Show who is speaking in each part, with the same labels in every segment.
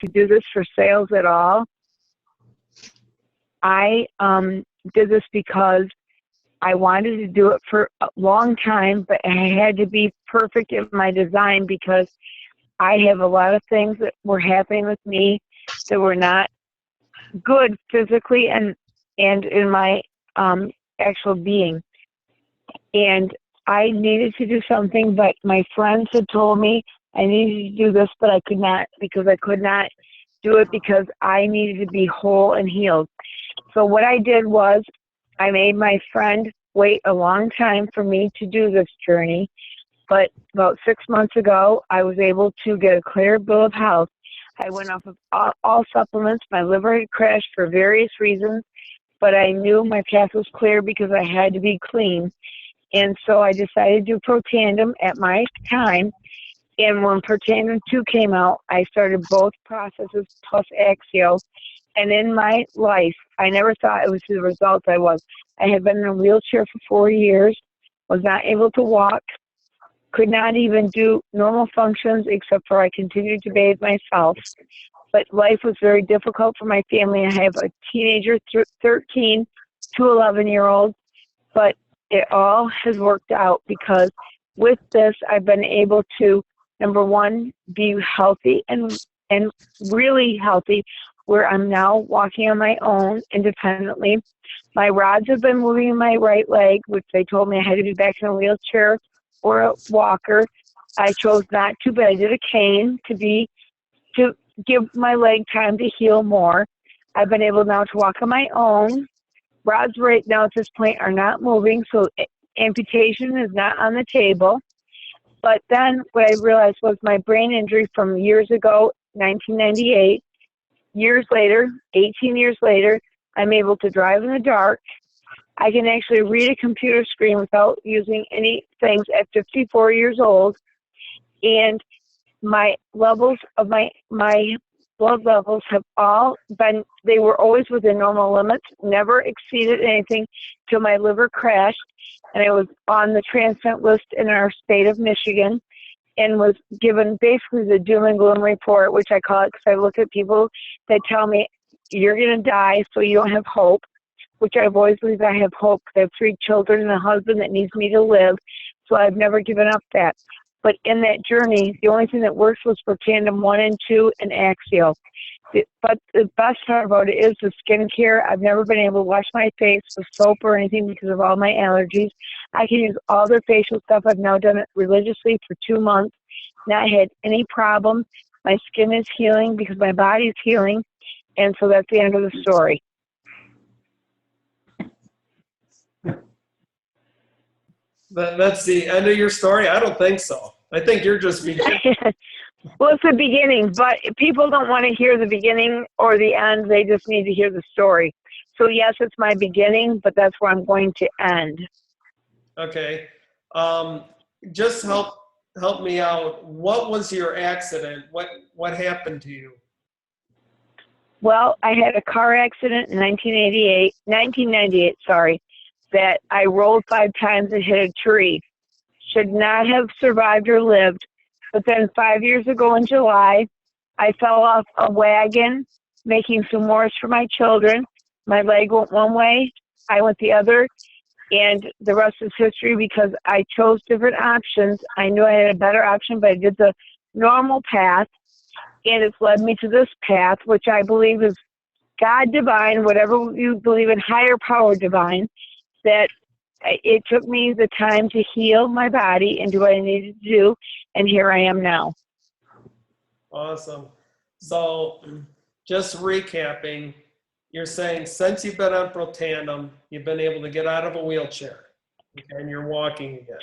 Speaker 1: to do this for sales at all. I did this because I wanted to do it for a long time, but I had to be perfect in my design because I have a lot of things that were happening with me that were not good physically and in my actual being. And I needed to do something, but my friends had told me I needed to do this, but I could not because I could not do it because I needed to be whole and healed. So what I did was I made my friend wait a long time for me to do this journey. But about 6 months ago, I was able to get a clear bill of health. I went off of all supplements. My liver had crashed for various reasons, but I knew my path was clear because I had to be clean. And so I decided to do Protandim at my time. And when Protandim 2 came out, I started both processes plus Axio. And in my life, I never thought it was the result I was. I had been in a wheelchair for 4 years, was not able to walk, could not even do normal functions except for I continued to bathe myself. But life was very difficult for my family. I have a teenager, 13 to 11-year-old, but it all has worked out because with this, I've been able to, number one, be healthy and really healthy, where I'm now walking on my own independently. My rods have been moving in my right leg, which they told me I had to be back in a wheelchair or a walker. I chose not to, but I did a cane to give my leg time to heal more. I've been able now to walk on my own. Rods right now at this point are not moving, so amputation is not on the table. But then what I realized was my brain injury from years ago, 1998, years later, 18 years later, I'm able to drive in the dark. I can actually read a computer screen without using any things at 54 years old. And my levels of my blood levels have all been, they were always within normal limits, never exceeded anything till my liver crashed. And I was on the transplant list in our state of Michigan and was given basically the doom and gloom report, which I call it because I look at people that tell me, you're going to die, so you don't have hope, which I've always believed I have hope. I have 3 children and a husband that needs me to live, so I've never given up that. But in that journey, the only thing that works was Protandim 1 and 2 and Axio. But the best part about it is the skincare. I've never been able to wash my face with soap or anything because of all my allergies. I can use all their facial stuff. I've now done it religiously for 2 months. Not had any problems. My skin is healing because my body's healing. And so that's the end of the story.
Speaker 2: That's the end of your story? I don't think so. I think you're just beginning.
Speaker 1: Well, it's the beginning, but people don't want to hear the beginning or the end. They just need to hear the story. So, yes, it's my beginning, but that's where I'm going to end.
Speaker 2: Okay. Just help me out. What was your accident? What happened to you?
Speaker 1: Well, I had a car accident in 1998, that I rolled 5 times and hit a tree. Should not have survived or lived. But then 5 years ago in July, I fell off a wagon making s'mores for my children. My leg went one way, I went the other, and the rest is history because I chose different options. I knew I had a better option, but I did the normal path, and it's led me to this path, which I believe is God divine, whatever you believe in, higher power divine, that it took me the time to heal my body and do what I needed to do, and here I am now.
Speaker 2: Awesome. So just recapping, you're saying since you've been on Protandim, you've been able to get out of a wheelchair, and you're walking again.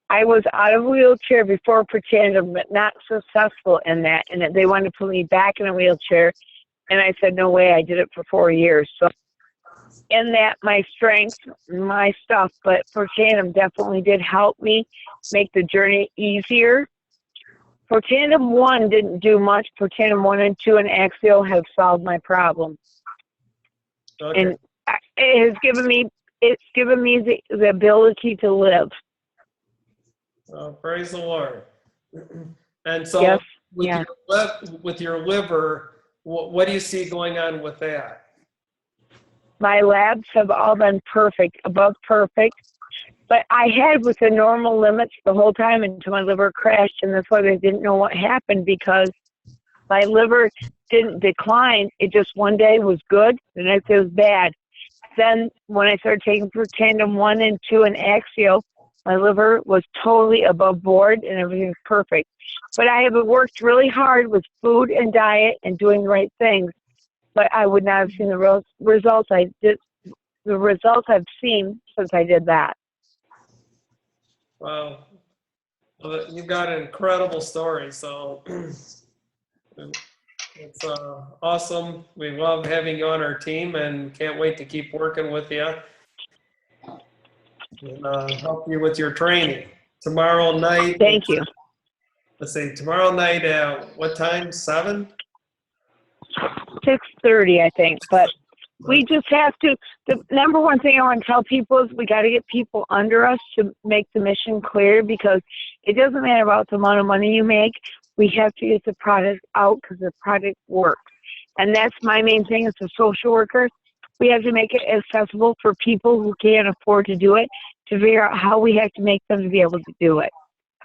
Speaker 1: I was out of a wheelchair before Protandim, but not successful in that, and that they wanted to put me back in a wheelchair, and I said, no way, I did it for 4 years. So in that, my strength, my stuff, but Protandim definitely did help me make the journey easier. Protandim 1 didn't do much. Protandim 1 and 2 and Axio have solved my problem.
Speaker 2: Okay.
Speaker 1: And it's given me the ability to live.
Speaker 2: Well, praise the Lord. And so
Speaker 1: Yes.
Speaker 2: with
Speaker 1: Yeah.
Speaker 2: with your liver, what do you see going on with that?
Speaker 1: My labs have all been perfect, above perfect. But I had within normal limits the whole time until my liver crashed, and that's why they didn't know what happened because my liver didn't decline. It just one day was good, the next day was bad. Then when I started taking Protandim 1 and 2 and Axio, my liver was totally above board and everything's perfect. But I have worked really hard with food and diet and doing the right things. But I would not have seen the results I did. The results I've seen since I did that.
Speaker 2: Wow. Well, you've got an incredible story. So it's awesome. We love having you on our team and can't wait to keep working with you and help you with your training. Tomorrow night.
Speaker 1: Thank you.
Speaker 2: Let's see, tomorrow night at what time? 7?
Speaker 1: 6:30, I think. But we just have to. The number one thing I want to tell people is we got to get people under us to make the mission clear because it doesn't matter about the amount of money you make. We have to get the product out because the product works. And that's my main thing as a social worker. We have to make it accessible for people who can't afford to do it to figure out how we have to make them to be able to do it.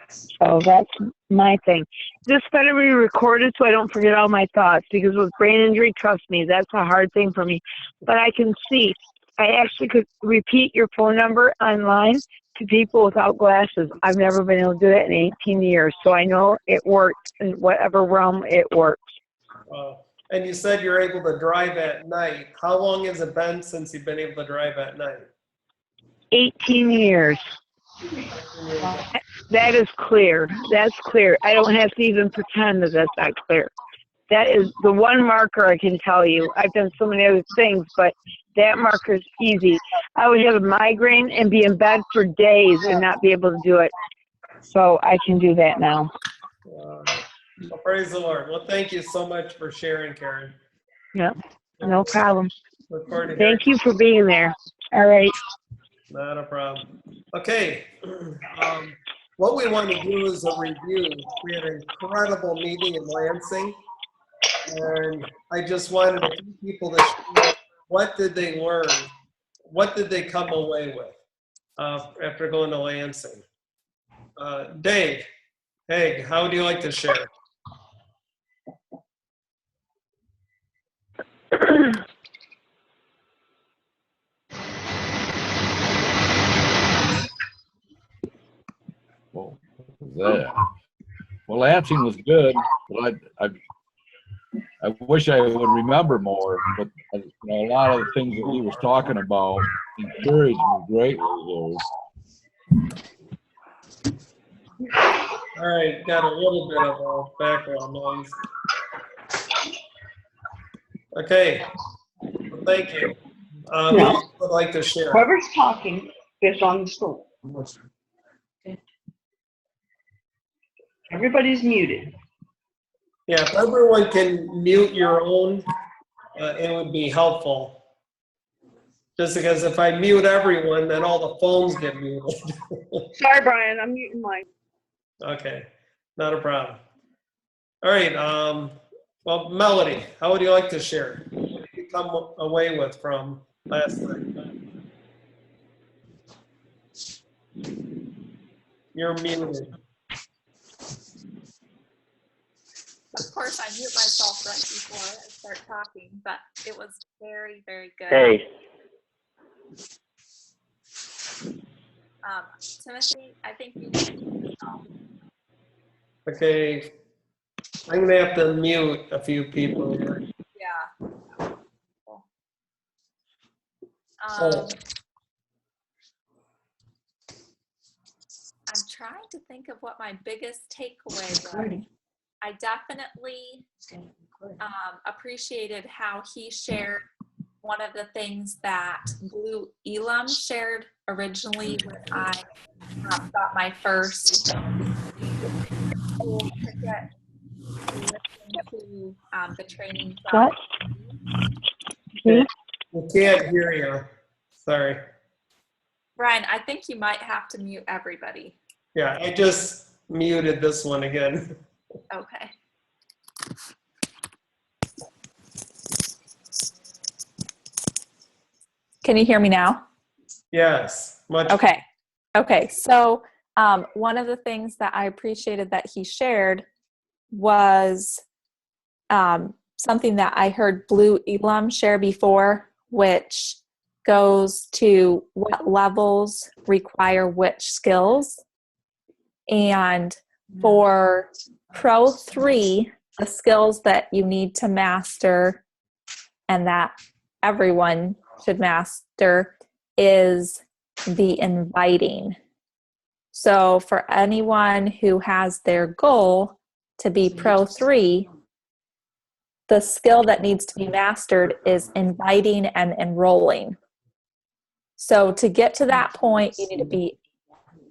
Speaker 1: So that's my thing. This better be recorded so I don't forget all my thoughts because with brain injury, trust me, that's a hard thing for me. But I can see. I actually could repeat your phone number online to people without glasses. I've never been able to do that in 18 years. So I know it works in whatever realm it works.
Speaker 2: And you said you're able to drive at night. How long has it been since you've been able to drive at night?
Speaker 1: 18 years. That is clear. That's clear. I don't have to even pretend that that's not clear. That is the one marker I can tell you. I've done so many other things, but that marker is easy. I would have a migraine and be in bed for days and not be able to do it. So I can do that now.
Speaker 2: Well, praise the Lord. Well, thank you so much for sharing, Karen.
Speaker 1: Yep, no problem.
Speaker 2: Look forward to
Speaker 1: Thank you for being there. All right.
Speaker 2: Not a problem. Okay. What we want to do is a review. We had an incredible meeting in Lansing, and I just wanted a few people to share what did they learn? What did they come away with after going to Lansing? Dave, hey, how would you like to share?
Speaker 3: Well, Lansing was good, but I wish I would remember more. But a lot of the things that he was talking about encouraged me greatly there.
Speaker 2: All right, got a little bit of a background noise. Okay, thank you. Who would like to share?
Speaker 4: Whoever's talking is on the school. Everybody's muted.
Speaker 2: Yeah, if everyone can mute your own, it would be helpful. Just because if I mute everyone, then all the phones get muted.
Speaker 4: Sorry, Brian, I'm muting mine.
Speaker 2: Okay, not a problem. All right, well, Melody, how would you like to share? What did you come away with from last night? You're muted.
Speaker 5: Of course, I mute myself right before I start talking, but it was very, very good.
Speaker 1: Hey.
Speaker 5: Timothy, I think you.
Speaker 2: Okay, I'm gonna have to mute a few people here.
Speaker 5: Yeah. I'm trying to think of what my biggest takeaway was. I definitely appreciated how he shared one of the things that Blue Elam shared originally when I got my first school ticket to listen to the training.
Speaker 1: What?
Speaker 2: We can't hear you. Sorry.
Speaker 5: Brian, I think you might have to mute everybody.
Speaker 2: Yeah, I just muted this one again.
Speaker 5: Okay. Can you hear me now?
Speaker 2: Yes, much.
Speaker 5: Okay. Okay. So one of the things that I appreciated that he shared was something that I heard Blue Elam share before, which goes to what levels require which skills. And for Pro 3, the skills that you need to master and that everyone should master is the inviting. So for anyone who has their goal to be Pro 3, the skill that needs to be mastered is inviting and enrolling. So to get to that point, you need to be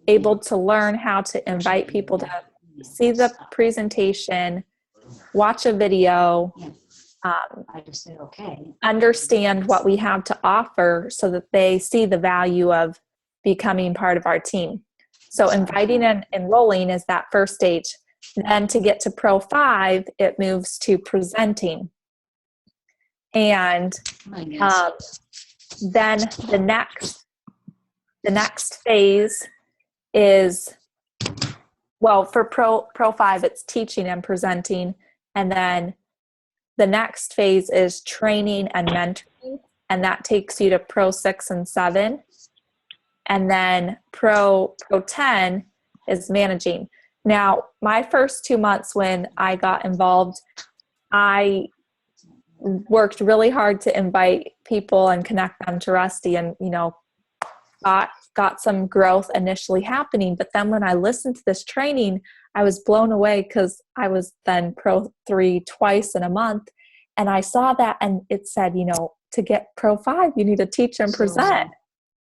Speaker 5: able to learn how to invite people to see the presentation, watch a video, understand what we have to offer so that they see the value of becoming part of our team. So inviting and enrolling is that first stage. Then to get to Pro 5, it moves to presenting. And then the next phase is, well, for Pro 5, it's teaching and presenting. And then the next phase is training and mentoring. And that takes you to Pro 6 and 7. And then Pro 10 is managing. Now, my first 2 months when I got involved, I worked really hard to invite people and connect them to Rusty, and, you know, got some growth initially happening. But then when I listened to this training, I was blown away because I was then Pro 3 twice in a month. And I saw that, and it said, you know, to get Pro 5, you need to teach and present.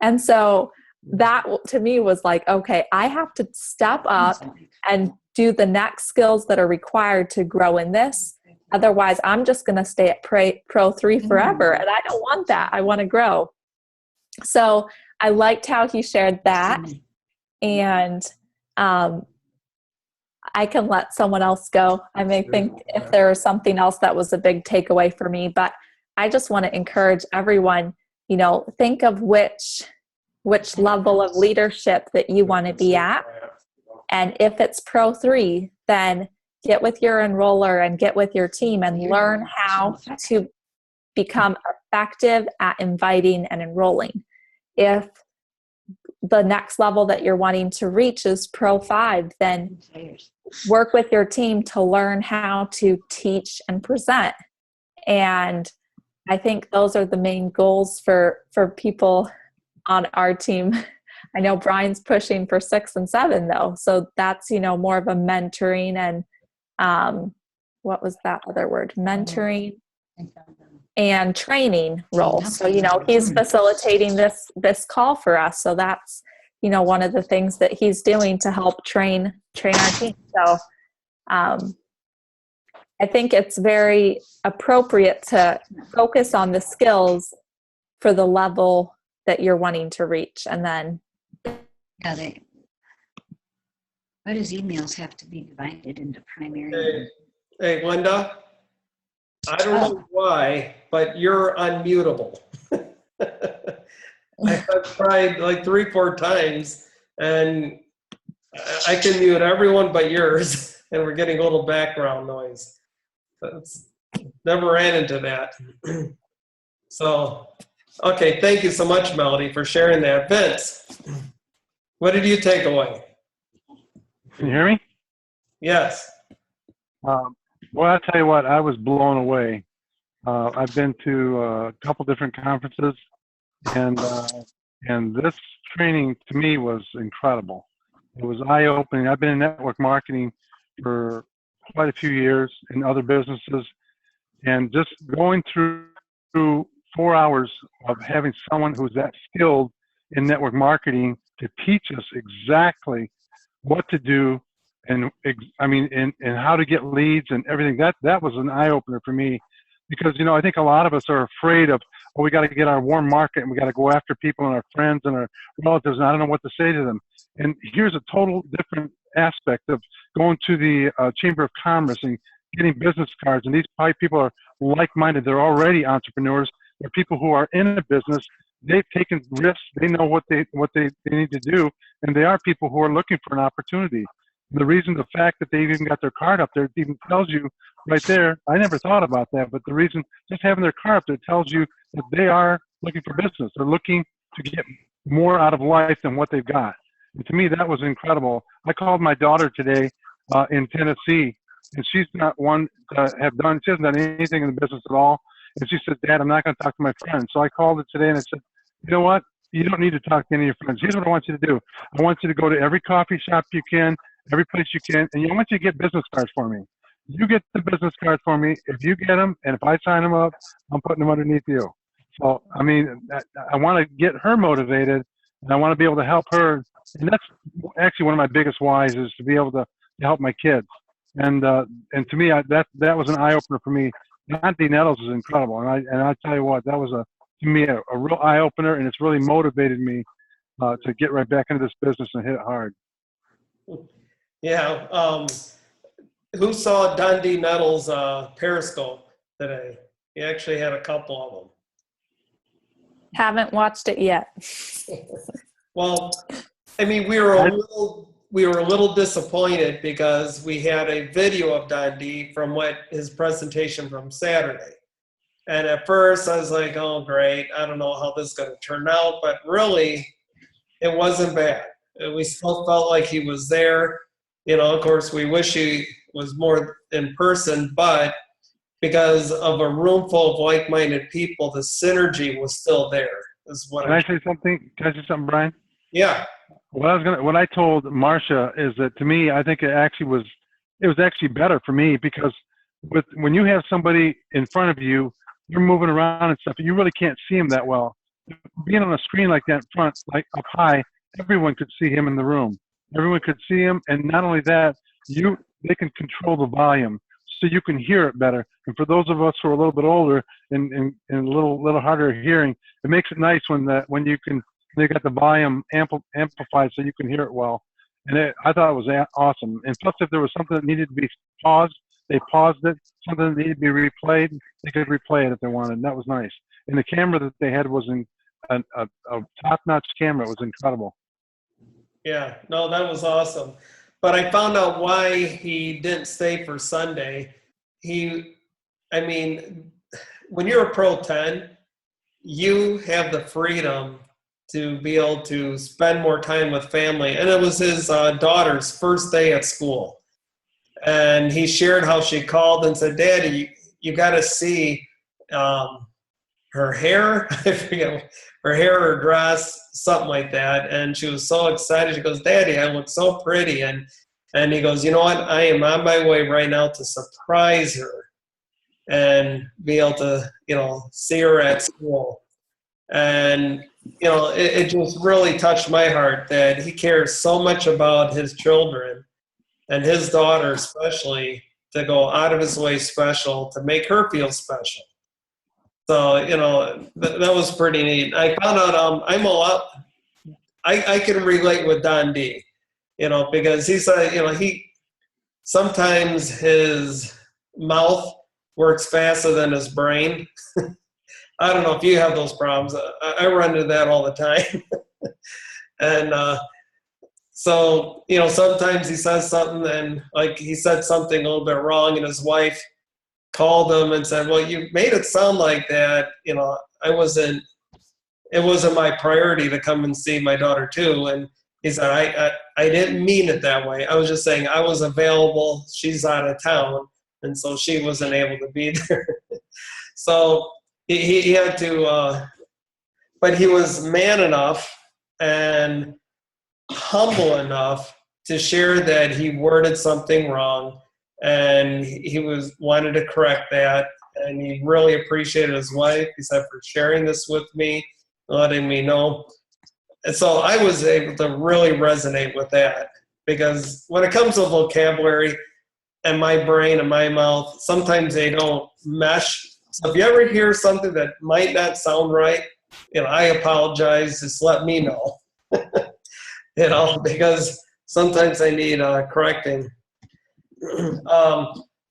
Speaker 5: And so that to me was like, okay, I have to step up and do the next skills that are required to grow in this. Otherwise, I'm just going to stay at Pro 3 forever. And I don't want that. I want to grow. So I liked how he shared that. And I can let someone else go. I may think if there was something else that was a big takeaway for me, but I just want to encourage everyone, you know, think of which level of leadership that you want to be at. And if it's Pro 3, then get with your enroller and get with your team and learn how to become effective at inviting and enrolling. If the next level that you're wanting to reach is Pro 5, then work with your team to learn how to teach and present. And I think those are the main goals for people on our team. I know Brian's pushing for 6 and 7 though. So that's, you know, more of a mentoring and what was that other word? Mentoring and training role. So, you know, he's facilitating this call for us. So that's, you know, one of the things that he's doing to help train our team. So I think it's very appropriate to focus on the skills for the level that you're wanting to reach. And then
Speaker 6: why does emails have to be divided into primary?
Speaker 2: Hey, Linda, I don't know why, but you're unmutable. I've tried like 3-4 times, and I can mute everyone but yours, and we're getting a little background noise. Never ran into that. So, okay, thank you so much, Melody, for sharing that. Vince, what did you take away?
Speaker 7: Can you hear me?
Speaker 2: Yes.
Speaker 7: Well, I'll tell you what, I was blown away. I've been to a couple different conferences, and this training to me was incredible. It was eye-opening. I've been in network marketing for quite a few years in other businesses, and just going through 4 hours of having someone who's that skilled in network marketing to teach us exactly what to do, and how to get leads and everything. That was an eye opener for me, because, you know, I think a lot of us are afraid of, oh, we got to get our warm market and we got to go after people and our friends and our relatives, and I don't know what to say to them. And here's a total different aspect of going to the Chamber of Commerce and getting business cards, and these probably people are like-minded. They're already entrepreneurs. They're people who are in a business. They've taken risks. They know what they need to do, and they are people who are looking for an opportunity. The fact that they even got their card up there even tells you right there. I never thought about that, but the reason just having their card up there tells you that they are looking for business. They're looking to get more out of life than what they've got. And to me, that was incredible. I called my daughter today in Tennessee, and she's not one to she hasn't done anything in the business at all. And she said, Dad, I'm not going to talk to my friends. So I called her today and I said, you know what? You don't need to talk to any of your friends. Here's what I want you to do. I want you to go to every coffee shop you can, every place you can, and I want you to get business cards for me. You get the business cards for me. If you get them, and if I sign them up, I'm putting them underneath you. So, I mean, I want to get her motivated, and I want to be able to help her. And that's actually one of my biggest whys, is to be able to help my kids. And to me, that was an eye opener for me. Dante Nettles is incredible, and I tell you what, that was to me a real eye opener, and it's really motivated me to get right back into this business and hit it hard.
Speaker 2: Yeah. Who saw Dundee Nettles' Periscope today? He actually had a couple of them.
Speaker 5: Haven't watched it yet.
Speaker 2: Well, I mean, we were a little disappointed because we had a video of Dundee from his presentation from Saturday. And at first I was like, oh, great. I don't know how this is going to turn out, but really it wasn't bad. We still felt like he was there. You know, of course, we wish he was more in person, but because of a room full of like-minded people, the synergy was still there.
Speaker 7: Can I say something? Can I say something, Brian?
Speaker 2: Yeah.
Speaker 7: What I told Marcia is that, to me, I think it was actually better for me, because when you have somebody in front of you, you're moving around and stuff, you really can't see him that well. Being on a screen like that in front, like up high, everyone could see him in the room. Everyone could see him, and not only that, they can control the volume, so you can hear it better. And for those of us who are a little bit older and a little harder of hearing, it makes it nice when they got the volume amplified so you can hear it well. And I thought it was awesome. And plus, if there was something that needed to be paused, they paused it. Something that needed to be replayed, they could replay it if they wanted. And that was nice. And the camera that they had was a top-notch camera. It was incredible.
Speaker 2: Yeah, no, that was awesome. But I found out why he didn't stay for Sunday. I mean, when you're a Pro 10, you have the freedom to be able to spend more time with family. And it was his daughter's first day at school. And he shared how she called and said, Daddy, you got to see her hair. I forget, her hair or dress, something like that. And she was so excited. She goes, Daddy, I look so pretty. And he goes, you know what? I am on my way right now to surprise her and be able to, see her at school. And, it just really touched my heart that he cares so much about his children and his daughter especially, to go out of his way special to make her feel special. So, that was pretty neat. I found out I can relate with Don D, because he said, sometimes his mouth works faster than his brain. I don't know if you have those problems. I run into that all the time. And so, sometimes he says something, and like he said something a little bit wrong, and his wife called him and said, well, you made it sound like that, it wasn't my priority to come and see my daughter too. And he said, I didn't mean it that way. I was just saying I was available. She's out of town. And so she wasn't able to be there. So he had to, but he was man enough and humble enough to share that he worded something wrong, and he wanted to correct that, and he really appreciated his wife. He said, for sharing this with me, letting me know. And so I was able to really resonate with that, because when it comes to vocabulary and my brain and my mouth, sometimes they don't mesh. So if you ever hear something that might not sound right, I apologize. Just let me know, because sometimes I need correcting.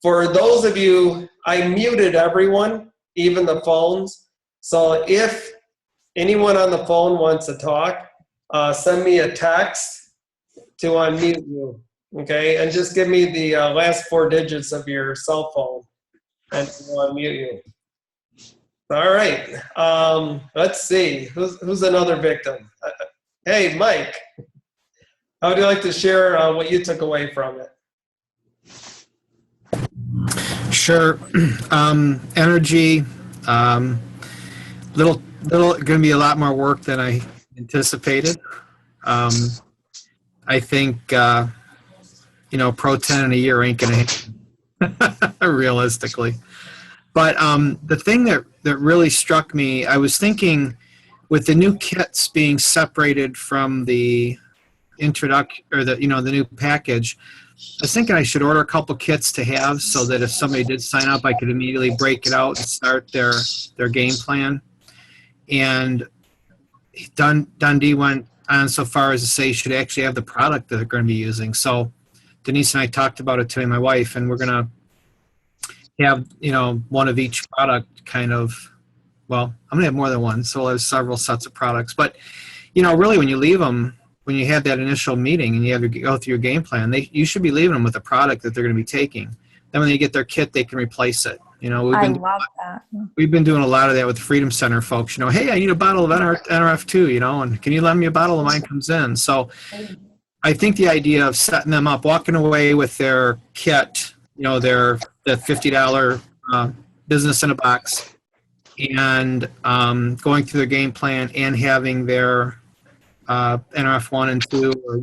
Speaker 2: for those of you, I muted everyone, even the phones. So if anyone on the phone wants to talk, send me a text to unmute you, okay? And just give me the last 4 digits of your cell phone, and I'll unmute you. All right. Let's see. Who's another victim? Hey, Mike. How would you like to share what you took away from it?
Speaker 8: Sure. Energy. Little. Going to be a lot more work than I anticipated. I think Pro 10 in a year ain't going to happen realistically. But the thing that really struck me, I was thinking, with the new kits being separated from the introduction or the new package, I was thinking I should order a couple kits to have so that if somebody did sign up, I could immediately break it out and start their game plan. And Dundee went on so far as to say you should actually have the product that they're going to be using. So Denise and I talked about it today, my wife, and we're going to have, one of each product kind of, well, I'm going to have more than one, so we'll have several sets of products. But, really when you leave them, when you have that initial meeting and you have to go through your game plan, you should be leaving them with a product that they're going to be taking. Then when they get their kit, they can replace it.
Speaker 5: I love that.
Speaker 8: We've been doing a lot of that with the Freedom Center folks. Hey, I need a bottle of NRF2, and can you lend me a bottle of mine comes in? So I think the idea of setting them up, walking away with their kit, the $50 business in a box, and going through their game plan and having their NRF 1 and 2 or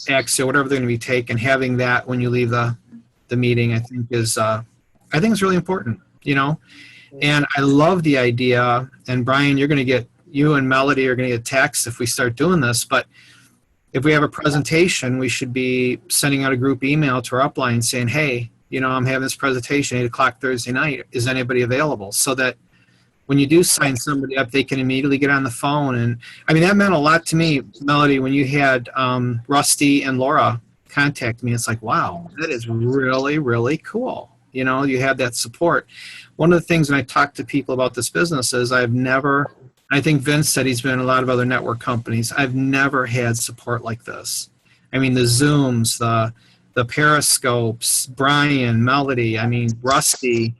Speaker 8: Axio, whatever they're going to be taking, having that when you leave the meeting, I think is really important, and I love the idea. And Brian, you and Melody are going to get texts if we start doing this, but if we have a presentation, we should be sending out a group email to our upline saying, hey, I'm having this presentation 8 o'clock Thursday night. Is anybody available? So that when you do sign somebody up, they can immediately get on the phone. And that meant a lot to me, Melody, when you had Rusty and Laura contact me. It's like, wow, that is really, really cool. You have that support. One of the things when I talk to people about this business is I think Vince said he's been in a lot of other network companies. I've never had support like this. The Zooms, the Periscopes, Brian, Melody, Rusty,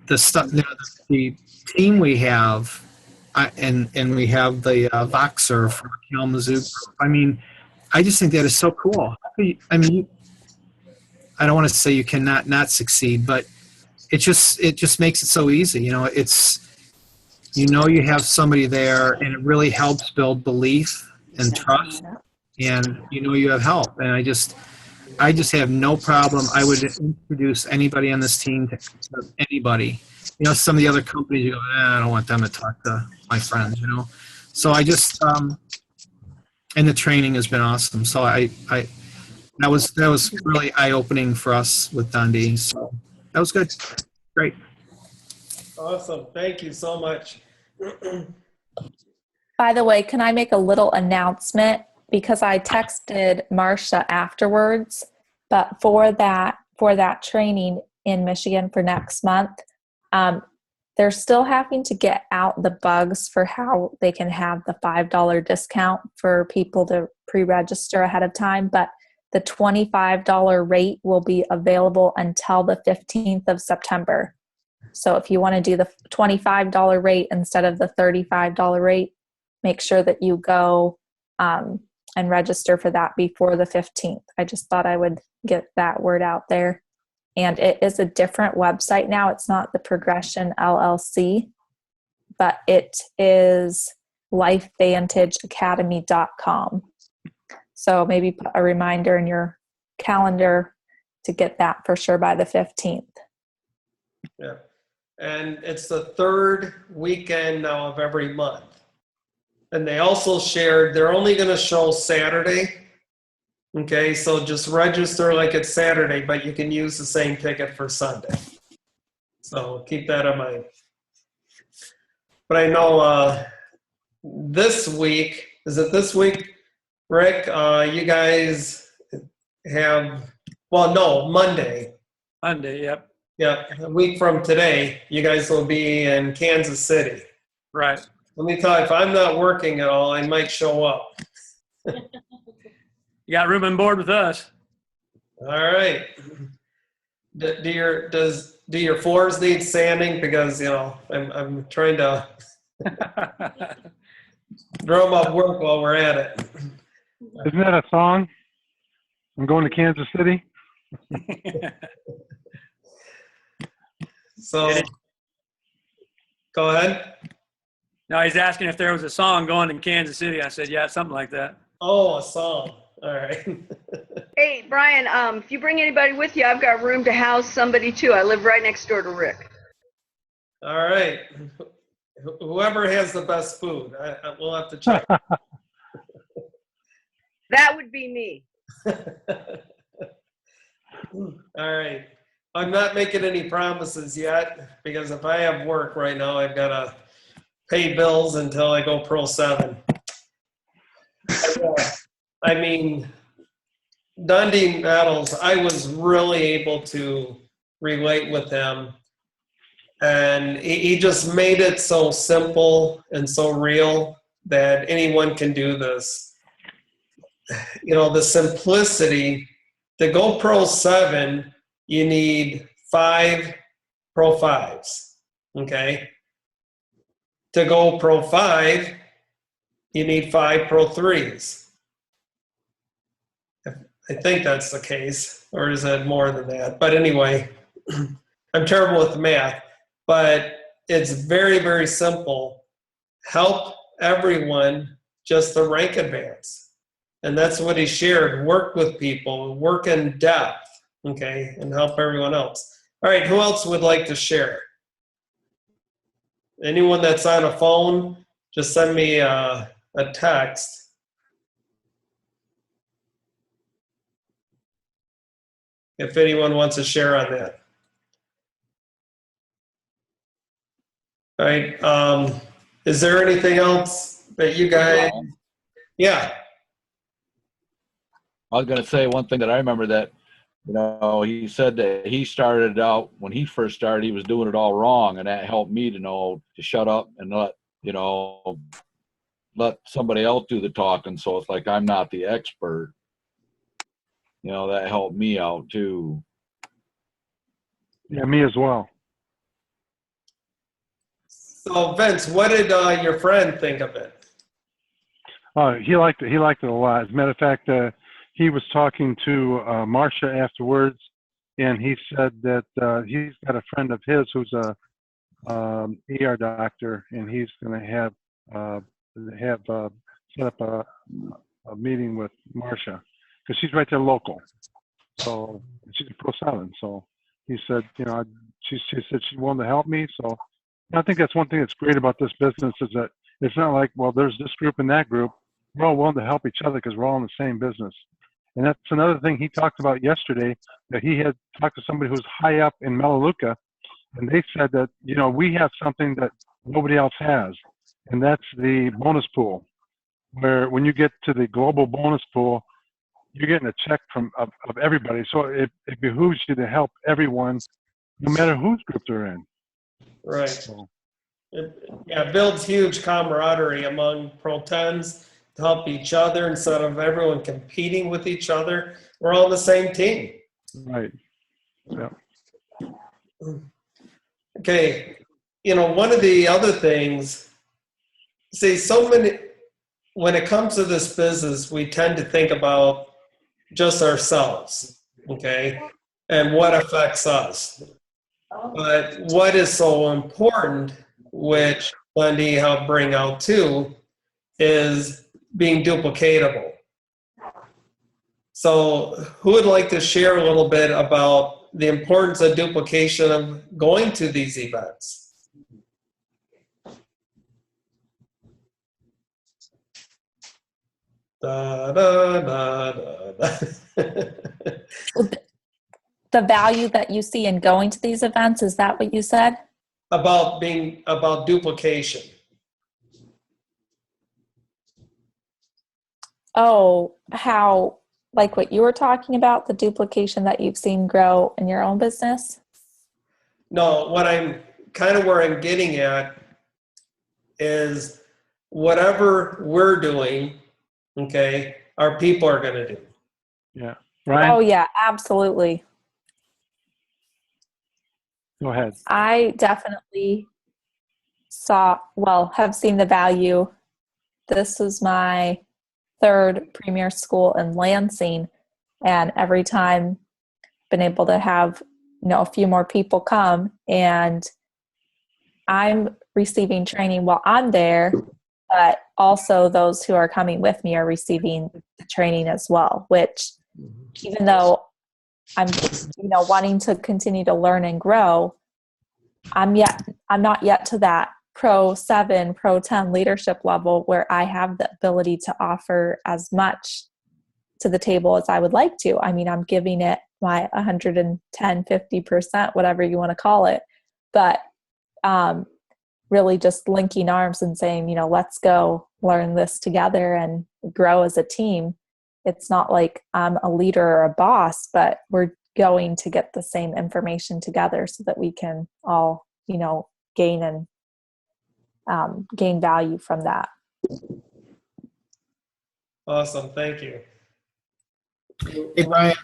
Speaker 8: the stuff, the team we have, and we have the Voxer from Kalamazoo. I just think that is so cool. I don't want to say you cannot not succeed, but it just makes it so easy. It's you have somebody there, and it really helps build belief and trust, and you have help. And I just have no problem. I would introduce anybody on this team to anybody. Some of the other companies, you go, I don't want them to talk to my friends. So I just and the training has been awesome. So that was really eye-opening for us with Dundee. So that was good. Great.
Speaker 2: Awesome. Thank you so much.
Speaker 5: By the way, can I make a little announcement? Because I texted Marcia afterwards, but for that training in Michigan for next month, they're still having to get out the bugs for how they can have the $5 discount for people to pre-register ahead of time, but the $25 rate will be available until the 15th of September. So if you want to do the $25 rate instead of the $35 rate, make sure that you go and register for that before the 15th. I just thought I would get that word out there. And it is a different website now. It's not the Progression LLC, but it is lifevantageacademy.com. So maybe put a reminder in your calendar to get that for sure by the 15th.
Speaker 2: Yeah. And it's the third weekend now of every month. And they also shared, they're only going to show Saturday. Okay, so just register like it's Saturday, but you can use the same ticket for Sunday. So keep that in mind. But I know this week, is it this week, Rick? You guys have, well, no, Monday.
Speaker 9: Monday, yep.
Speaker 2: Yeah, a week from today, you guys will be in Kansas City.
Speaker 9: Right.
Speaker 2: Let me tell you, if I'm not working at all, I might show up.
Speaker 9: You got room and board with us.
Speaker 2: All right. Do your floors need sanding? Because, you know, I'm trying to drum up work while we're at it.
Speaker 7: Isn't that a song? I'm going to Kansas City.
Speaker 2: So, go ahead.
Speaker 9: No, he's asking if there was a song going in Kansas City. I said, yeah, something like that.
Speaker 2: Oh, a song. All right.
Speaker 4: Hey, Brian, if you bring anybody with you, I've got room to house somebody too. I live right next door to Rick.
Speaker 2: All right. Whoever has the best food, we'll have to check.
Speaker 4: That would be me.
Speaker 2: All right. I'm not making any promises yet because if I have work right now, I've got to pay bills until I go Pro 7. I mean, Dundee Metals, I was really able to relate with him. And he just made it so simple and so real that anyone can do this. You know, the simplicity. To go Pro 7, you need 5 Pro 5s, okay? To go Pro 5, you need 5 Pro 3s. I think that's the case, or is it more than that? But anyway, I'm terrible with the math, but it's very, very simple. Help everyone just to rank advance. And that's what he shared. Work with people, work in depth, okay, and help everyone else. All right, who else would like to share? Anyone that's on a phone, just send me a text. If anyone wants to share on that. All right, is there anything else that you guys, yeah.
Speaker 3: I was going to say one thing that I remember that, you know, he said that he started out, when he first started, he was doing it all wrong. And that helped me to know to shut up and let somebody else do the talking. So it's like, I'm not the expert. You know, that helped me out too.
Speaker 7: Yeah, me as well.
Speaker 2: So Vince, what did your friend think of it?
Speaker 7: He liked it. He liked it a lot. As a matter of fact, he was talking to Marcia afterwards, and he said that he's got a friend of his who's a ER doctor, and he's going to have set up a meeting with Marcia because she's right there local. So she's a Pro 7. So he said, you know, she said she's willing to help me. So I think that's one thing that's great about this business is that it's not like, well, there's this group and that group. We're all willing to help each other because we're all in the same business. And that's another thing he talked about yesterday, that he had talked to somebody who's high up in Melaleuca, and they said that, you know, we have something that nobody else has, and that's the bonus pool, where when you get to the global bonus pool, you're getting a check of everybody. So it behooves you to help everyone, no matter whose group they're in.
Speaker 2: Right.
Speaker 7: So,
Speaker 2: it builds huge camaraderie among Pro 10s to help each other instead of everyone competing with each other. We're all on the same team.
Speaker 7: right. Yeah.
Speaker 2: Okay. You know, one of the other things, see, when it comes to this business, we tend to think about just ourselves, okay, and what affects us. But what is so important, which Wendy helped bring out too, is being duplicatable. So who would like to share a little bit about the importance of duplication of going to these events? Da, da, da, da, da.
Speaker 5: The value that you see in going to these events, is that what you said?
Speaker 2: about duplication.
Speaker 5: Oh, how like what you were talking about, the duplication that you've seen grow in your own business?
Speaker 2: No, what I'm kind of where I'm getting at is whatever we're doing, okay, our people are going to do.
Speaker 7: Yeah.
Speaker 5: Oh
Speaker 7: Ryan,
Speaker 5: yeah, absolutely.
Speaker 7: go ahead.
Speaker 5: I definitely have seen the value. This was my third premier school in Lansing, and every time been able to have, a few more people come, and I'm receiving training while I'm there, but also those who are coming with me are receiving the training as well, which even though I'm wanting to continue to learn and grow, I'm not yet to that Pro 7, Pro 10 leadership level where I have the ability to offer as much to the table as I would like to. I mean, I'm giving it my 110, 50%, whatever you want to call it. But really just linking arms and saying, let's go learn this together and grow as a team. It's not like I'm a leader or a boss, but we're going to get the same information together so that we can all, gain and gain value from that.
Speaker 2: Awesome. Thank you.
Speaker 8: Hey, Brian,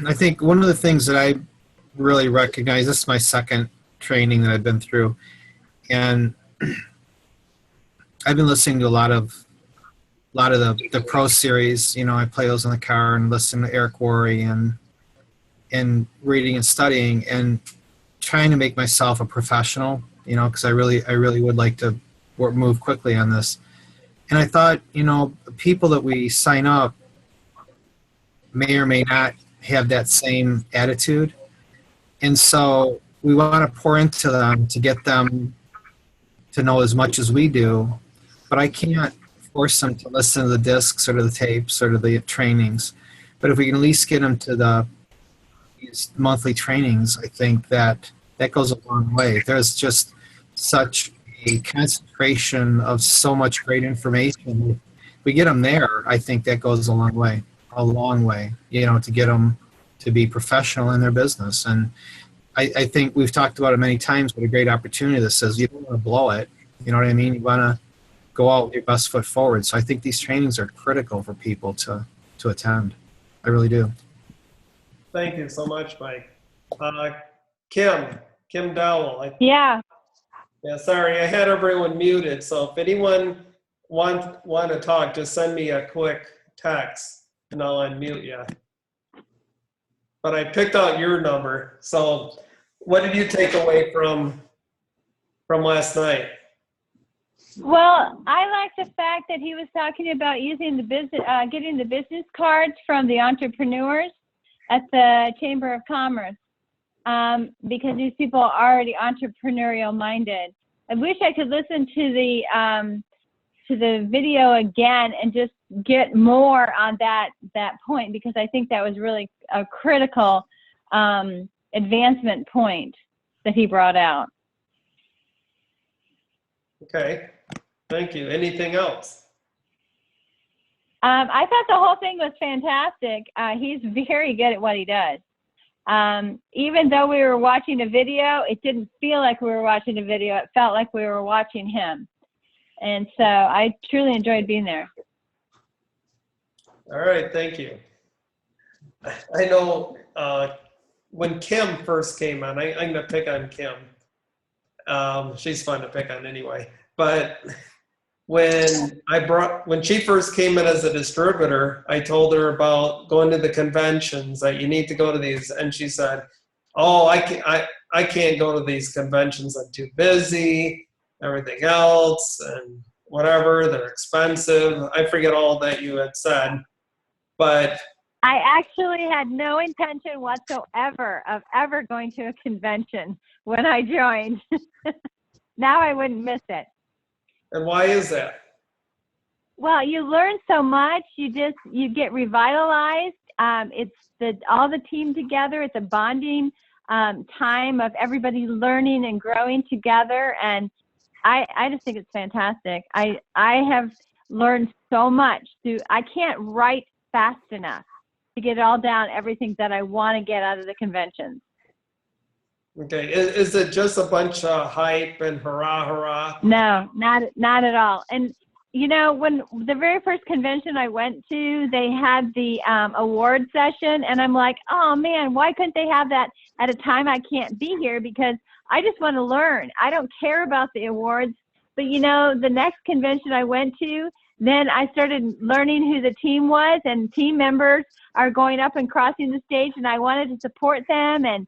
Speaker 8: I think one of the things that I really recognize, this is my second training that I've been through, and I've been listening to a lot of the pro series. I play those in the car and listen to Eric Worre and reading and studying and trying to make myself a professional, because I really would like to move quickly on this. And I thought, the people that we sign up may or may not have that same attitude. And so we want to pour into them to get them to know as much as we do, but I can't force them to listen to the discs or to the tapes or to the trainings. But if we can at least get them to these monthly trainings, I think that goes a long way. There's just such a concentration of so much great information. If we get them there, I think that goes a long way, to get them to be professional in their business. And I think we've talked about it many times, what a great opportunity this is. You don't want to blow it. You know what I mean? You want to go out with your best foot forward. So I think these trainings are critical for people to attend. I really do.
Speaker 2: Thank you so much, Mike. Kim Dowell.
Speaker 1: Yeah.
Speaker 2: Yeah, sorry, I had everyone muted. So if anyone want to talk, just send me a quick text and I'll unmute you. But I picked out your number. So what did you take away from last night?
Speaker 10: Well, I like the fact that he was talking about using the business, getting the business cards from the entrepreneurs at the Chamber of Commerce, because these people are already entrepreneurial minded. I wish I could listen to the video again and just get more on that point, because I think that was really a critical advancement point that he brought out.
Speaker 2: Okay, thank you. Anything else?
Speaker 10: I thought the whole thing was fantastic. He's very good at what he does. Even though we were watching a video, it didn't feel like we were watching a video. It felt like we were watching him. And so I truly enjoyed being there.
Speaker 2: All right, thank you. I know when Kim first came on, I'm going to pick on Kim. She's fun to pick on anyway. But when she first came in as a distributor, I told her about going to the conventions, that you need to go to these. And she said, oh, I can't go to these conventions. I'm too busy, everything else, and whatever, they're expensive. I forget all that you had said. But
Speaker 10: I actually had no intention whatsoever of ever going to a convention when I joined. Now I wouldn't miss it.
Speaker 2: And why is that?
Speaker 10: Well, you learn so much. You get revitalized. It's all the team together. It's a bonding time of everybody learning and growing together. And I just think it's fantastic. I have learned so much. I can't write fast enough. to get all down everything that I want to get out of the convention.
Speaker 2: Okay, is it just a bunch of hype and hurrah, hurrah?
Speaker 10: No, not at all. And you know, when the very first convention I went to, they had the award session, and I'm like, oh man, why couldn't they have that at a time I can't be here? Because I just want to learn. I don't care about the awards. But you know, the next convention I went to, then I started learning who the team was, and team members are going up and crossing the stage, and I wanted to support them, and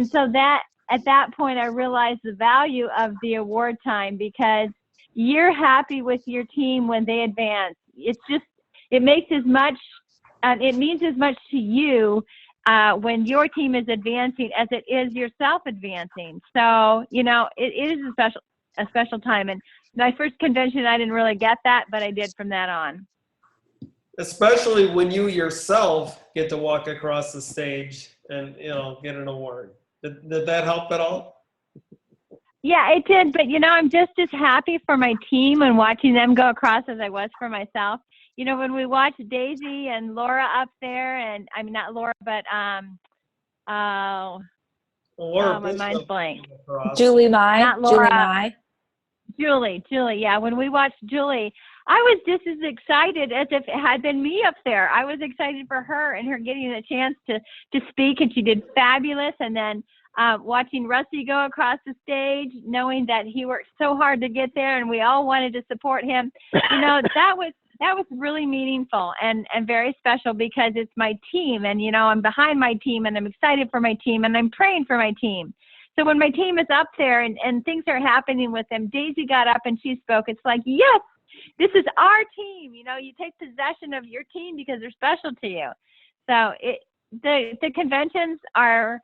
Speaker 10: so that at that point I realized the value of the award time, because you're happy with your team when they advance. It's just, it makes as much, it means as much to you when your team is advancing as it is yourself advancing. So, you know, it is a special time. And my first convention, I didn't really get that, but I did from that on.
Speaker 2: Especially when you yourself get to walk across the stage and, you know, get an award. Did that help at all?
Speaker 10: Yeah, it did. But, you know, I'm just as happy for my team and watching them go across as I was for myself. You know, when we watched Daisy and Laura up there, and I mean, not Laura, but,
Speaker 2: Laura
Speaker 10: my mind's blank.
Speaker 5: Julie Mai.
Speaker 10: Not Laura.
Speaker 5: Julie Mai.
Speaker 10: Julie, yeah. When we watched Julie, I was just as excited as if it had been me up there. I was excited for her and her getting a chance to speak, and she did fabulous. And then watching Rusty go across the stage, knowing that he worked so hard to get there, and we all wanted to support him. You know, that was really meaningful and very special, because it's my team, and you know, I'm behind my team, and I'm excited for my team, and I'm praying for my team. So when my team is up there and things are happening with them, Daisy got up and she spoke. It's like, yes, this is our team. You know, you take possession of your team because they're special to you. So the conventions are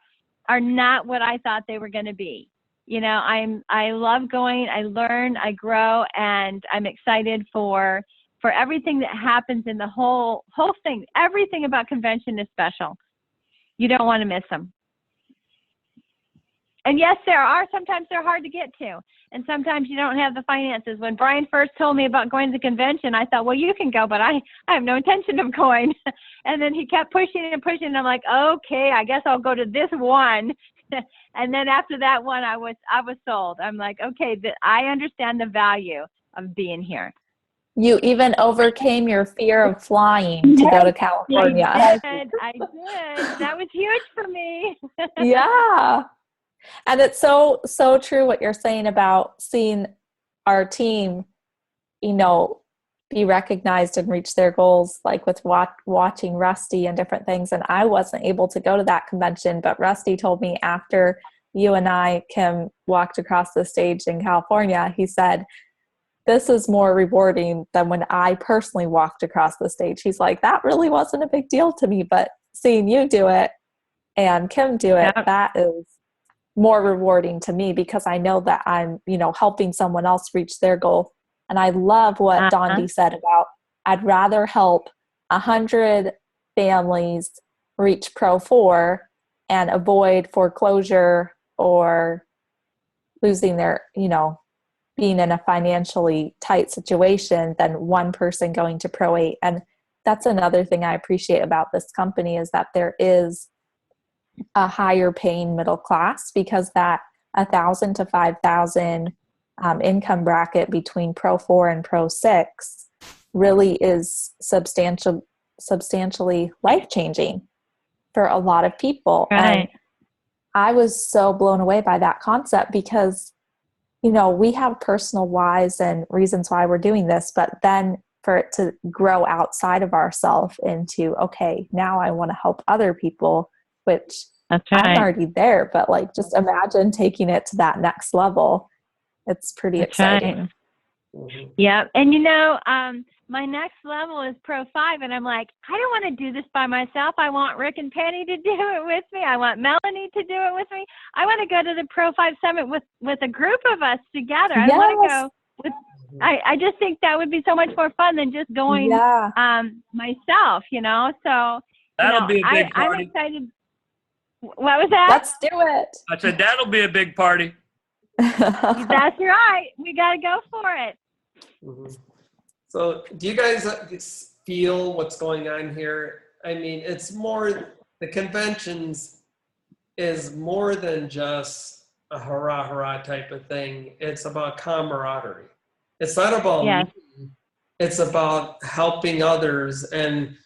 Speaker 10: not what I thought they were going to be. You know, I love going, I learn, I grow, and I'm excited for everything that happens in the whole thing. Everything about convention is special. You don't want to miss them. And yes, sometimes they're hard to get to, and sometimes you don't have the finances. When Brian first told me about going to the convention, I thought, well, you can go, but I have no intention of going. And then he kept pushing and pushing, and I'm like, okay, I guess I'll go to this one. And then after that one, I was sold. I'm like, okay, I understand the value of being here.
Speaker 5: You even overcame your fear of flying to go to California.
Speaker 10: I did. That was huge for me.
Speaker 5: Yeah. And it's so true what you're saying about seeing our team, you know, be recognized and reach their goals, like with watching Rusty and different things. And I wasn't able to go to that convention, but Rusty told me after you and I, Kim, walked across the stage in California, he said, this is more rewarding than when I personally walked across the stage. He's like, that really wasn't a big deal to me, but seeing you do it and Kim do it, that is more rewarding to me, because I know that I'm, you know, helping someone else reach their goal. And I love what Dondi said about, I'd rather help 100 families reach Pro 4 and avoid foreclosure or losing their, you know, being in a financially tight situation than one person going to Pro 8. And that's another thing I appreciate about this company, is that there is a higher paying middle class, because that 1,000 to 5,000 income bracket between Pro 4 and Pro 6 really is substantially life-changing for a lot of people.
Speaker 10: Right.
Speaker 5: And I was so blown away by that concept, because, you know, we have personal whys and reasons why we're doing this, but then for it to grow outside of ourselves into, okay, now I want to help other people, which
Speaker 10: That's right.
Speaker 5: I'm already there, but like, just imagine taking it to that next level. It's pretty exciting.
Speaker 2: Mhm.
Speaker 10: Yeah. And you know, my next level is Pro 5, and I'm like, I don't want to do this by myself. I want Rick and Penny to do it with me. I want Melanie to do it with me. I want to go to the Pro 5 Summit with a group of us together. I want to go with, I just think that would be so much more fun than just going myself, you know? So
Speaker 9: That'll be a big
Speaker 10: I'm
Speaker 9: party.
Speaker 10: excited. What was that?
Speaker 5: Let's do it.
Speaker 9: I said, that'll be a big party.
Speaker 10: That's right. We got to go for it.
Speaker 2: Mhm. So do you guys feel what's going on here? I mean, it's more, the conventions is more than just a hurrah, hurrah type of thing. It's about camaraderie. It's not about
Speaker 10: Yes.
Speaker 2: me. It's about helping others. And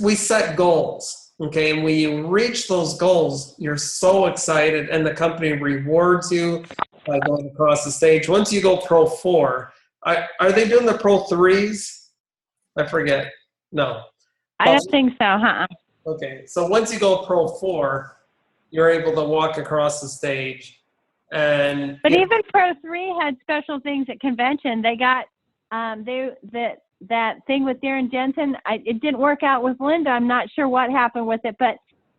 Speaker 2: we set goals, okay? And when you reach those goals, you're so excited, and the company rewards you by going across the stage. Once you go Pro 4, are they doing the Pro 3s? I forget. No.
Speaker 10: I don't think so, huh?
Speaker 2: Okay, so once you go Pro 4, you're able to walk across the stage. And
Speaker 10: But even Pro 3 had special things at convention. They got that thing with Darren Jensen. It didn't work out with Linda. I'm not sure what happened with it,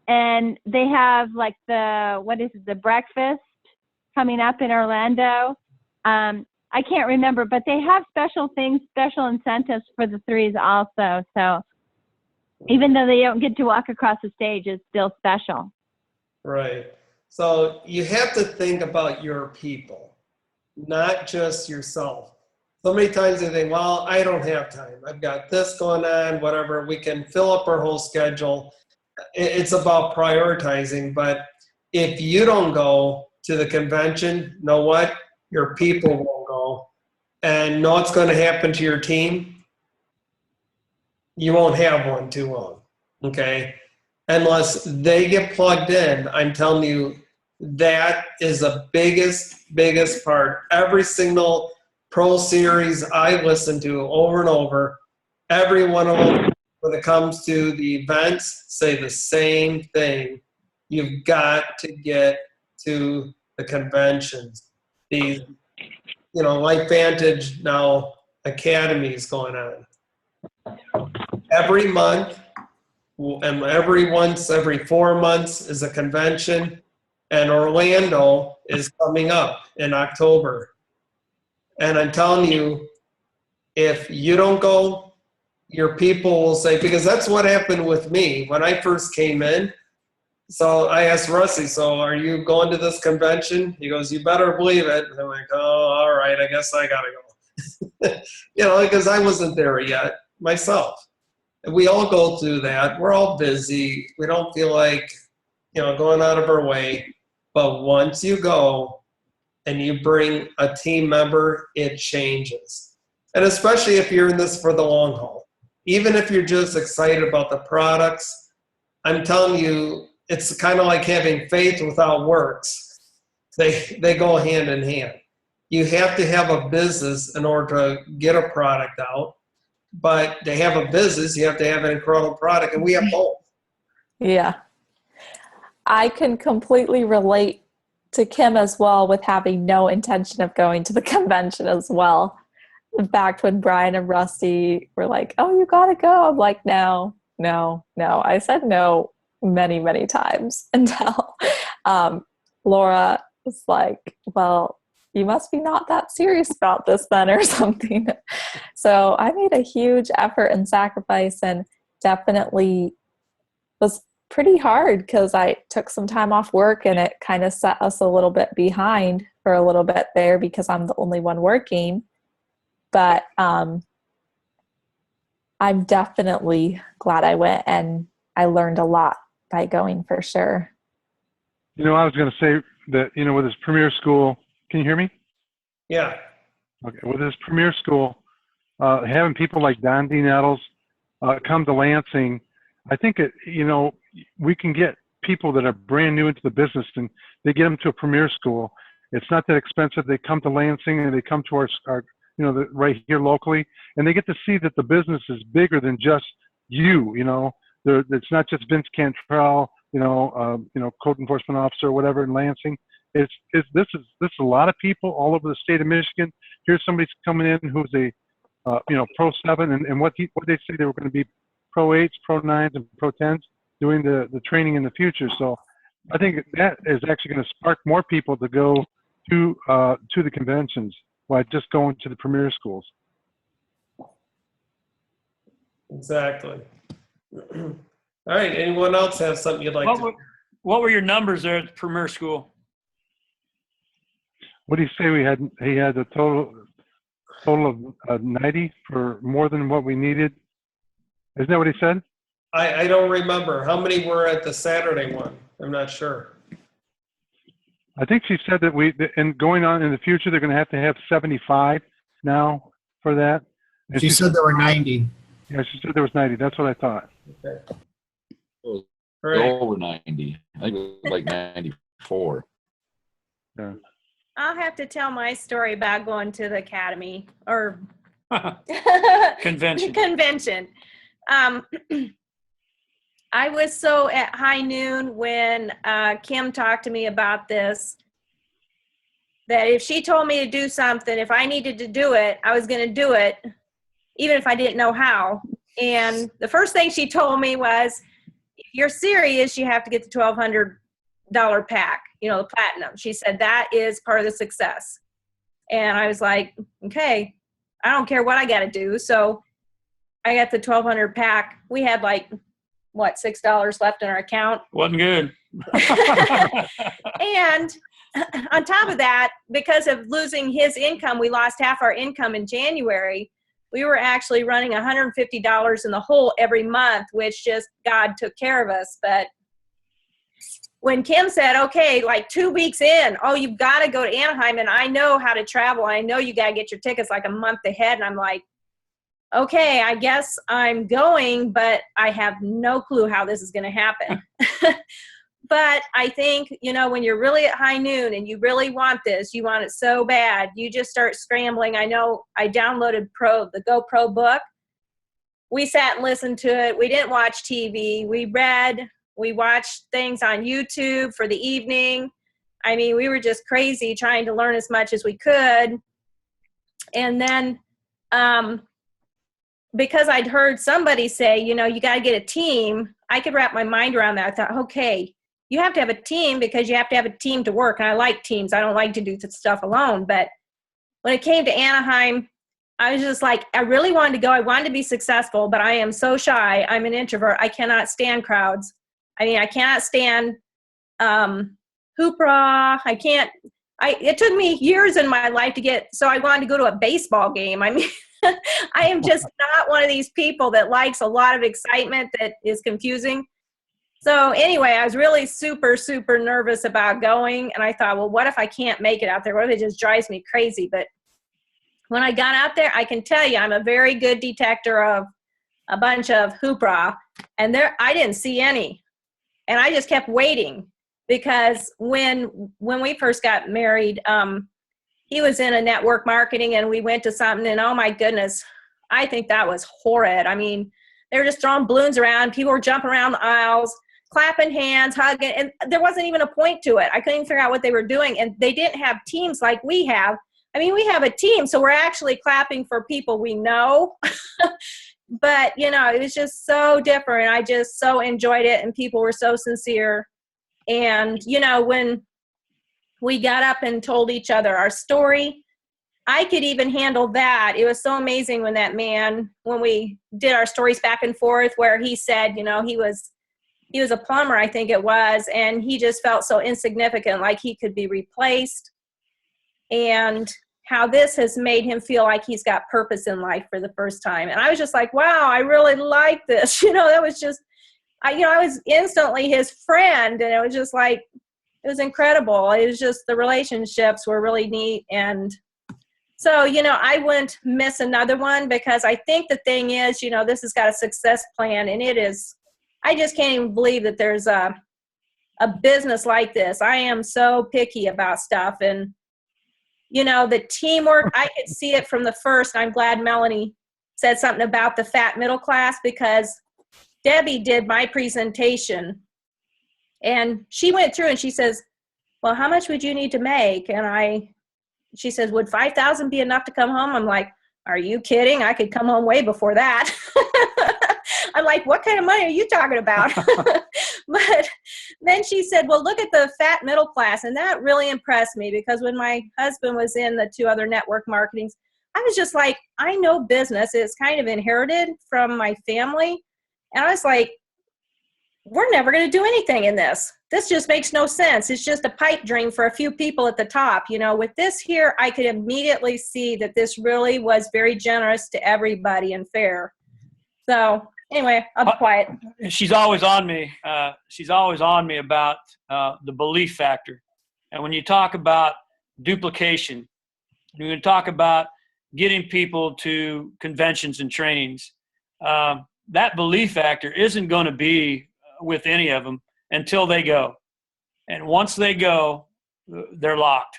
Speaker 10: and they have like the breakfast coming up in Orlando. I can't remember, but they have special things, special incentives for the 3s also. So even though they don't get to walk across the stage, it's still special.
Speaker 2: right. So you have to think about your people, not just yourself. So many times they think, well, I don't have time. I've got this going on, whatever. We can fill up our whole schedule. It's about prioritizing. But if you don't go to the convention, know what? Your people won't go. And know what's going to happen to your team? You won't have one too long, okay? Unless they get plugged in, I'm telling you, that is the biggest part. Every single Pro Series I listen to over and over, every one of them, when it comes to the events, say the same thing. You've got to get to the conventions. These, LifeVantage now academies going on. Every month, and every 4 months is a convention, and Orlando is coming up in October. And I'm telling you, if you don't go, your people will say, because that's what happened with me when I first came in. So I asked Rusty, so are you going to this convention? He goes, you better believe it. And I'm like, oh, all right, I guess I got to go. Because I wasn't there yet myself. And we all go through that. We're all busy. We don't feel like, going out of our way. But once you go and you bring a team member, it changes. And especially if you're in this for the long haul. Even if you're just excited about the products, I'm telling you, it's kind of like having faith without works. They go hand in hand. You have to have a business in order to get a product out. But to have a business, you have to have an incredible product, and we have both.
Speaker 5: Yeah. I can completely relate to Kim as well with having no intention of going to the convention as well. In fact, when Brian and Rusty were like, oh, you got to go. I'm like, no. I said no many, many times until Laura was like, well, you must be not that serious about this then or something. So I made a huge effort and sacrifice, and definitely was pretty hard because I took some time off work, and it kind of set us a little bit behind for a little bit there because I'm the only one working. But I'm definitely glad I went, and I learned a lot by going for sure.
Speaker 7: I was going to say that, with this premier school, can you hear me?
Speaker 2: Yeah.
Speaker 7: Okay. With this premier school, having people like Don D. Nettles come to Lansing, I think we can get people that are brand new into the business, and they get them to a premier school. It's not that expensive. They come to Lansing, and they come to our right here locally, and they get to see that the business is bigger than just you. It's not just Vince Cantrell, code enforcement officer or whatever in Lansing. This is a lot of people all over the state of Michigan. Here's somebody coming in who's a Pro 7, and what they say they were going to be Pro 8s, Pro 9s, and Pro 10s doing the training in the future. So I think that is actually going to spark more people to go to the conventions by just going to the premier schools.
Speaker 2: Exactly. All right. Anyone else have something you'd like to?
Speaker 9: What were your numbers there at the premier school?
Speaker 7: What do you say he had a total of 90 for more than what we needed? Isn't that what he said?
Speaker 2: I don't remember. How many were at the Saturday one? I'm not sure.
Speaker 7: I think she said that and going on in the future, they're going to have 75 now for that. And
Speaker 8: She said there were 90.
Speaker 7: Yeah, she said there was 90. That's what I thought.
Speaker 2: Okay.
Speaker 3: It
Speaker 2: All
Speaker 3: was
Speaker 2: right.
Speaker 3: over 90. I think it was like 94.
Speaker 7: Yeah.
Speaker 11: I'll have to tell my story about going to the academy or
Speaker 9: Convention.
Speaker 11: convention. I was so at high noon when Kim talked to me about this, that if she told me to do something, if I needed to do it, I was going to do it, even if I didn't know how. And the first thing she told me was, if you're serious, you have to get the $1,200 pack, the platinum. She said that is part of the success. And I was like, okay, I don't care what I got to do. So I got the 1,200 pack. We had $6 left in our account.
Speaker 9: Wasn't good.
Speaker 11: And on top of that, because of losing his income, we lost half our income in January. We were actually running $150 in the hole every month, which just God took care of us. But when Kim said, okay, 2 weeks in, oh, you've got to go to Anaheim, and I know how to travel. I know you got to get your tickets a month ahead. And I'm like, okay, I guess I'm going, but I have no clue how this is going to happen. But I think, when you're really at high noon and you really want this, you want it so bad, you just start scrambling. I know I downloaded the GoPro book. We sat and listened to it. We didn't watch TV. We read. We watched things on YouTube for the evening. I mean, we were just crazy trying to learn as much as we could. And then because I'd heard somebody say, you got to get a team, I could wrap my mind around that. I thought, okay, you have to have a team because you have to have a team to work. And I like teams. I don't like to do stuff alone. But when it came to Anaheim, I was just like, I really wanted to go. I wanted to be successful, but I am so shy. I'm an introvert. I cannot stand crowds. I mean, I cannot stand hoopla. It took me years in my life so I wanted to go to a baseball game. I mean, I am just not one of these people that likes a lot of excitement that is confusing. So anyway, I was really super, super nervous about going. And I thought, well, what if I can't make it out there? What if it just drives me crazy? But when I got out there, I can tell you, I'm a very good detector of a bunch of hoopla. And I didn't see any. And I just kept waiting because when we first got married, he was in a network marketing and we went to something and oh my goodness, I think that was horrid. I mean, they were just throwing balloons around. People were jumping around the aisles, clapping hands, hugging, and there wasn't even a point to it. I couldn't even figure out what they were doing. And they didn't have teams like we have. I mean, we have a team, so we're actually clapping for people we know. But, it was just so different. I just so enjoyed it, and people were so sincere. And, when we got up and told each other our story, I could even handle that. It was so amazing when we did our stories back and forth, where he said, he was a plumber, I think it was, and he just felt so insignificant, like he could be replaced. And how this has made him feel like he's got purpose in life for the first time. And I was just like, wow, I really like this. That was just, I was instantly his friend. And it was just like, it was incredible. It was just, the relationships were really neat. And so, I wouldn't miss another one, because I think the thing is, this has got a success plan, and it is, I just can't even believe that there's a business like this. I am so picky about stuff. And the teamwork, I could see it from the first. I'm glad Melanie said something about the fat middle class, because Debbie did my presentation and she went through and she says, well, how much would you need to make? And she says, would 5,000 be enough to come home? I'm like, are you kidding? I could come home way before that. I'm like, what kind of money are you talking about? But then she said, well, look at the fat middle class. And that really impressed me, because when my husband was in the 2 other network marketings, I was just like, I know business. It's kind of inherited from my family. And I was like, we're never going to do anything in this. This just makes no sense. It's just a pipe dream for a few people at the top. With this here, I could immediately see that this really was very generous to everybody and fair. So Anyway, I'll be quiet.
Speaker 9: She's always on me. She's always on me about the belief factor. And when you talk about duplication, when you talk about getting people to conventions and trainings, that belief factor isn't going to be with any of them until they go. And once they go, they're locked.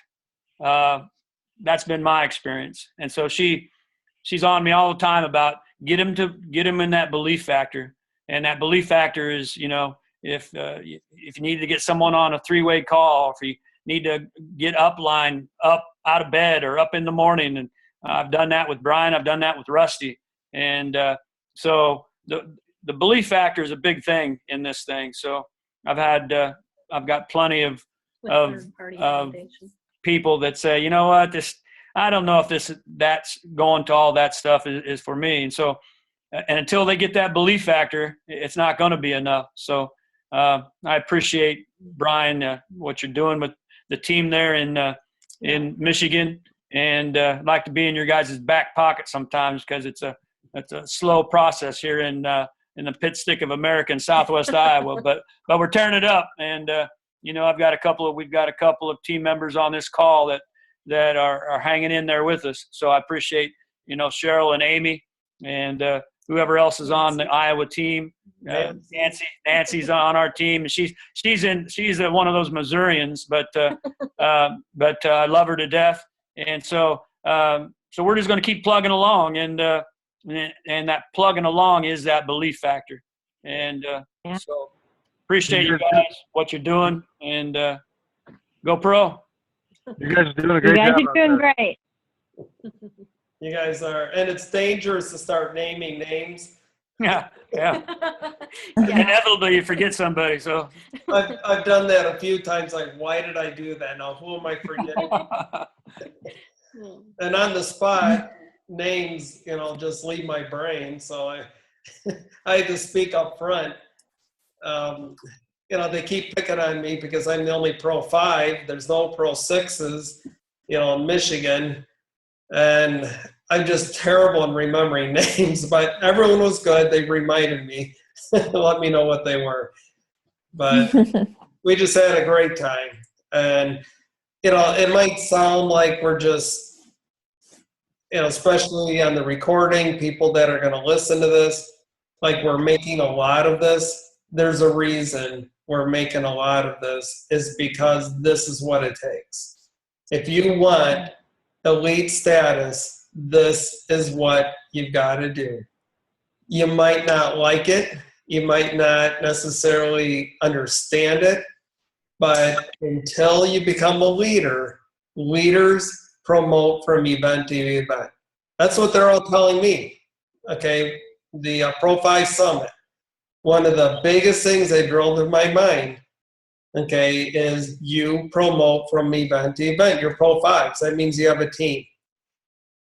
Speaker 9: That's been my experience. And so she's on me all the time about get them in that belief factor. And that belief factor is, you know, if you need to get someone on a 3-way call, if you need to get up out of bed or up in the morning. And I've done that with Brian. I've done that with Rusty. And so the belief factor is a big thing in this thing. So I've got plenty of people that say, you know what, I don't know if that's going to all that stuff is for me. And so, and until they get that belief factor, it's not going to be enough. So I appreciate, Brian, what you're doing with the team there in Michigan, and I'd like to be in your guys' back pocket sometimes, because it's a slow process here in the pit stick of America in Southwest Iowa, but we're tearing it up. And you know, we've got a couple of team members on this call that are hanging in there with us. So I appreciate, you know, Cheryl and Amy and whoever else is on the Iowa team. Nancy's on our team, and she's one of those Missourians, but I love her to death. And so we're just going to keep plugging along, and that plugging along is that belief factor. And so appreciate you guys, what you're doing, and go Pro.
Speaker 7: You guys are doing a great job.
Speaker 10: You guys are doing great.
Speaker 2: You guys are, and it's dangerous to start naming names.
Speaker 9: Yeah. Inevitably, you forget somebody. So
Speaker 2: I've done that a few times. Like, why did I do that? Now, who am I forgetting? And on the spot, names, you know, just leave my brain. So I had to speak up front. You know, they keep picking on me because I'm the only Pro 5. There's no Pro 6s, you know, in Michigan. And I'm just terrible in remembering names, but everyone was good. They reminded me, let me know what they were. But we just had a great time. And, you know, it might sound like we're just, you know, especially on the recording, people that are going to listen to this, like we're making a lot of this. There's a reason we're making a lot of this, is because this is what it takes. If you want elite status, this is what you've got to do. You might not like it. You might not necessarily understand it. But until you become a leader, leaders promote from event to event. That's what they're all telling me. Okay, the Pro 5 Summit. One of the biggest things they drilled in my mind, okay, is you promote from event to event. You're Pro 5s. That means you have a team.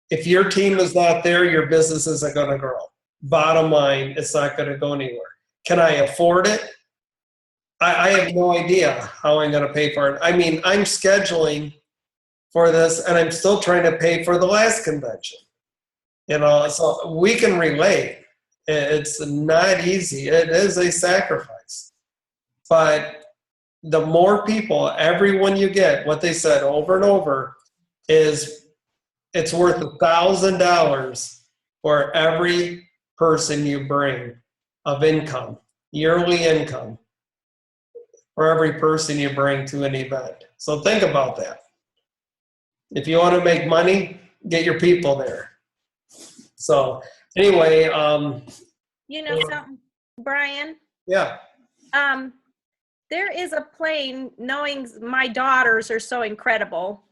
Speaker 2: If your team is not there, your business isn't going to grow. Bottom line, it's not going to go anywhere. Can I afford it? I have no idea how I'm going to pay for it. I mean, I'm scheduling for this, and I'm still trying to pay for the last convention. You know, so we can relate. It's not easy. It is a sacrifice. But the more people, everyone you get, what they said over and over is it's worth $1,000 for every person you bring of income, yearly income, for every person you bring to an event. So think about that. If you want to make money, get your people there. So anyway,
Speaker 11: you know something, Brian?
Speaker 2: Yeah.
Speaker 11: There is a plane, knowing my daughters are so incredible.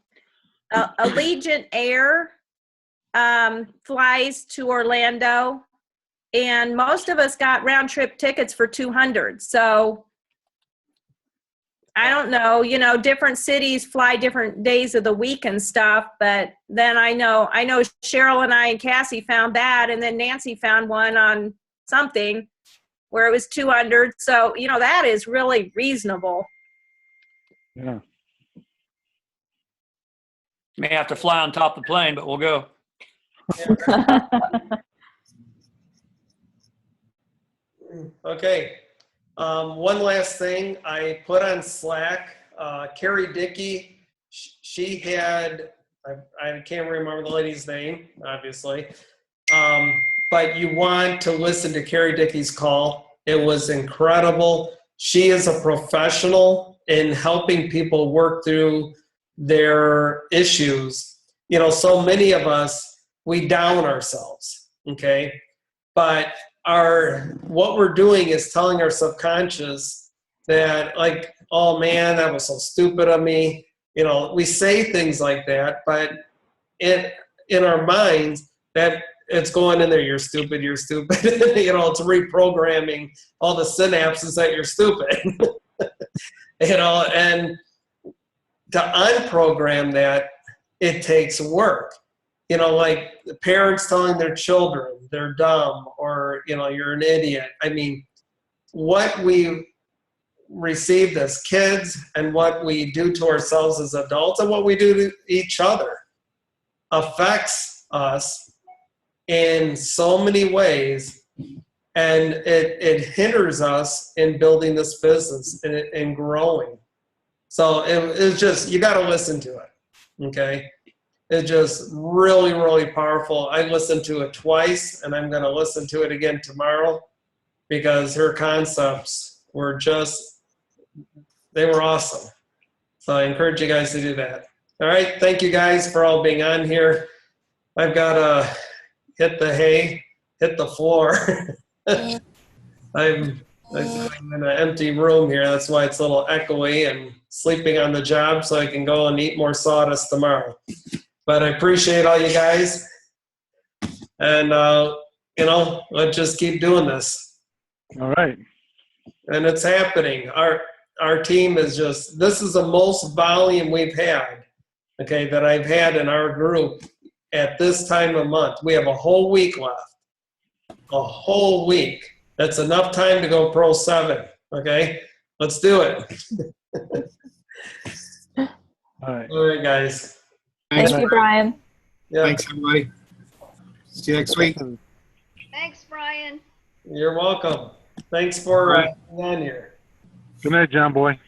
Speaker 11: Allegiant Air flies to Orlando, and most of us got round trip tickets for $200. So I don't know, you know, different cities fly different days of the week and stuff, but then I know Cheryl and I and Cassie found that, and then Nancy found one on something where it was $200. So, you know, that is really reasonable.
Speaker 7: Yeah.
Speaker 9: May have to fly on top of the plane, but we'll go.
Speaker 2: Okay. One last thing I put on Slack, Carrie Dickey, she had, I can't remember the lady's name, obviously. But you want to listen to Carrie Dickey's call. It was incredible. She is a professional in helping people work through their issues. You know, so many of us, we down ourselves, okay? But what we're doing is telling our subconscious that, like, oh man, that was so stupid of me. You know, we say things like that, but in our minds, that it's going in there, you're stupid, you're stupid. You know, it's reprogramming all the synapses that you're stupid. You know, and to unprogram that, it takes work. You know, like the parents telling their children they're dumb or, you know, you're an idiot. I mean, what we received as kids and what we do to ourselves as adults and what we do to each other affects us in so many ways, and it hinders us in building this business and growing. So it's just, you got to listen to it, okay? It's just really, really powerful. I listened to it twice, and I'm going to listen to it again tomorrow because her concepts were just, they were awesome. So I encourage you guys to do that. All right, thank you guys for all being on here. I've got to hit the hay, hit the floor. I'm in an empty room here. That's why it's a little echoey, and sleeping on the job so I can go and eat more sawdust tomorrow. But I appreciate all you guys. And, you know, let's just keep doing this.
Speaker 7: All right.
Speaker 2: And it's happening. Our team is just, this is the most volume we've had, okay, that I've had in our group at this time of month. We have a whole week left. A whole week. That's enough time to go Pro 7, okay? Let's do it.
Speaker 7: All right.
Speaker 2: All right, guys.
Speaker 8: Thanks,
Speaker 12: Thank you, Brian.
Speaker 2: Yeah,
Speaker 8: Thanks, everybody. See you next week.
Speaker 4: Thanks, Brian.
Speaker 2: you're welcome. Thanks for being on here.
Speaker 7: Good night, John Boy.